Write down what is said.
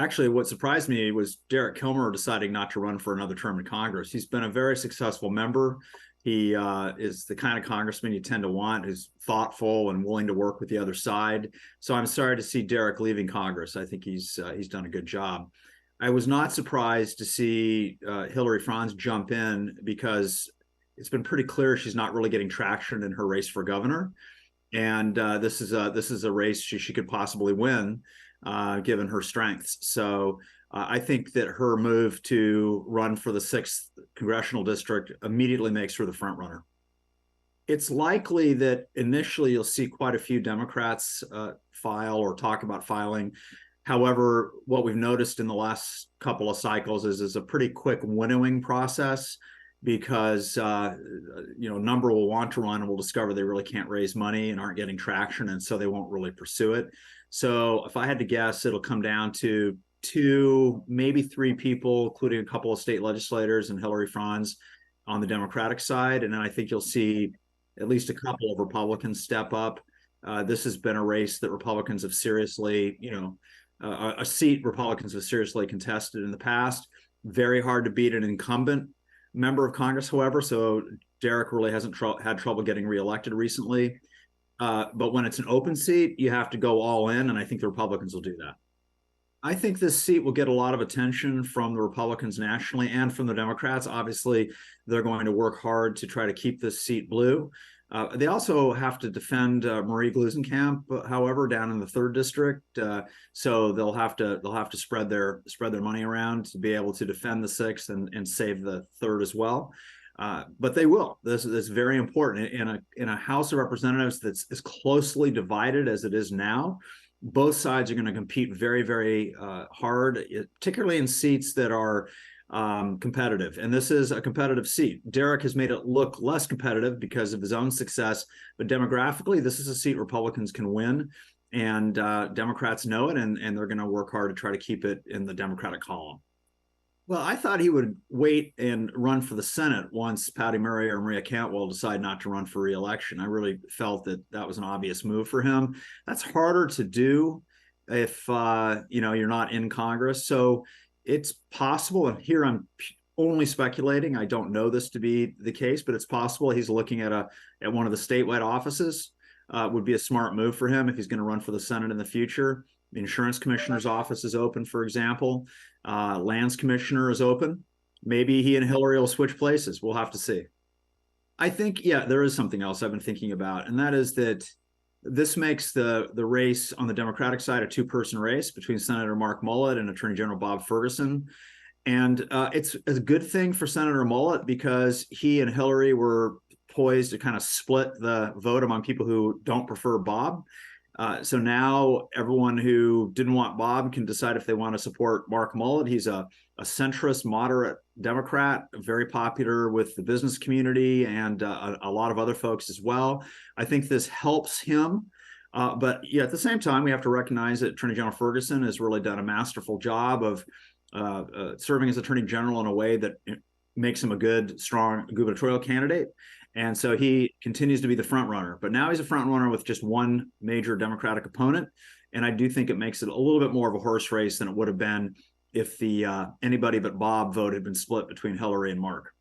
Actually, what surprised me was Derek Kilmer deciding not to run for another term in Congress. He's been a very successful member. He is the kind of congressman you tend to want, who's thoughtful and willing to work with the other side. So I'm sorry to see Derek leaving Congress. I think he's done a good job. I was not surprised to see Hilary Franz jump in because it's been pretty clear she's not really getting traction in her race for governor, and this is a race she could possibly win, given her strengths. So I think that her move to run for the 6th congressional district immediately makes her the front runner. It's likely that initially you'll see quite a few Democrats file or talk about filing. However, what we've noticed in the last couple of cycles is a pretty quick winnowing process, because a number will want to run and will discover they really can't raise money and aren't getting traction, and so they won't really pursue it. So if I had to guess, it'll come down to 2, maybe 3 people, including a couple of state legislators and Hilary Franz on the Democratic side. And then I think you'll see at least a couple of Republicans step up. This has been a race that Republicans have seriously, a seat Republicans have seriously contested in the past. Very hard to beat an incumbent member of Congress, however. So Derek really hasn't had trouble getting reelected recently. But when it's an open seat, you have to go all in, and I think the Republicans will do that. I think this seat will get a lot of attention from the Republicans nationally and from the Democrats. Obviously, they're going to work hard to try to keep this seat blue. They also have to defend Marie Gluesenkamp, however, down in the 3rd district. So they'll have to spread their money around to be able to defend the 6th and save the 3rd as well. But they will. This is very important in a House of Representatives that's as closely divided as it is now. Both sides are going to compete very, very hard, particularly in seats that are competitive. And this is a competitive seat. Derek has made it look less competitive because of his own success, but demographically, this is a seat Republicans can win, and Democrats know it, and they're going to work hard to try to keep it in the Democratic column. Well, I thought he would wait and run for the Senate once Patty Murray or Maria Cantwell decide not to run for re-election. I really felt that was an obvious move for him. That's harder to do if you're not in Congress. So it's possible, and here I'm only speculating. I don't know this to be the case, but it's possible he's looking at one of the statewide offices. Would be a smart move for him if he's going to run for the Senate in the future. The insurance commissioner's office is open, for example. Lands commissioner is open. Maybe he and Hillary will switch places. We'll have to see. I think, there is something else I've been thinking about, and that is that this makes the race on the Democratic side a 2-person race between Senator Mark Mullet and Attorney General Bob Ferguson. And it's a good thing for Senator Mullet because he and Hillary were poised to kind of split the vote among people who don't prefer Bob. So now everyone who didn't want Bob can decide if they want to support Mark Mullet. He's a centrist, moderate Democrat, very popular with the business community and a lot of other folks as well. I think this helps him. But at the same time, we have to recognize that Attorney General Ferguson has really done a masterful job of serving as Attorney General in a way that makes him a good, strong gubernatorial candidate. And so he continues to be the front runner, but now he's a front runner with just one major Democratic opponent. And I do think it makes it a little bit more of a horse race than it would have been if the anybody but Bob vote had been split between Hillary and Mark.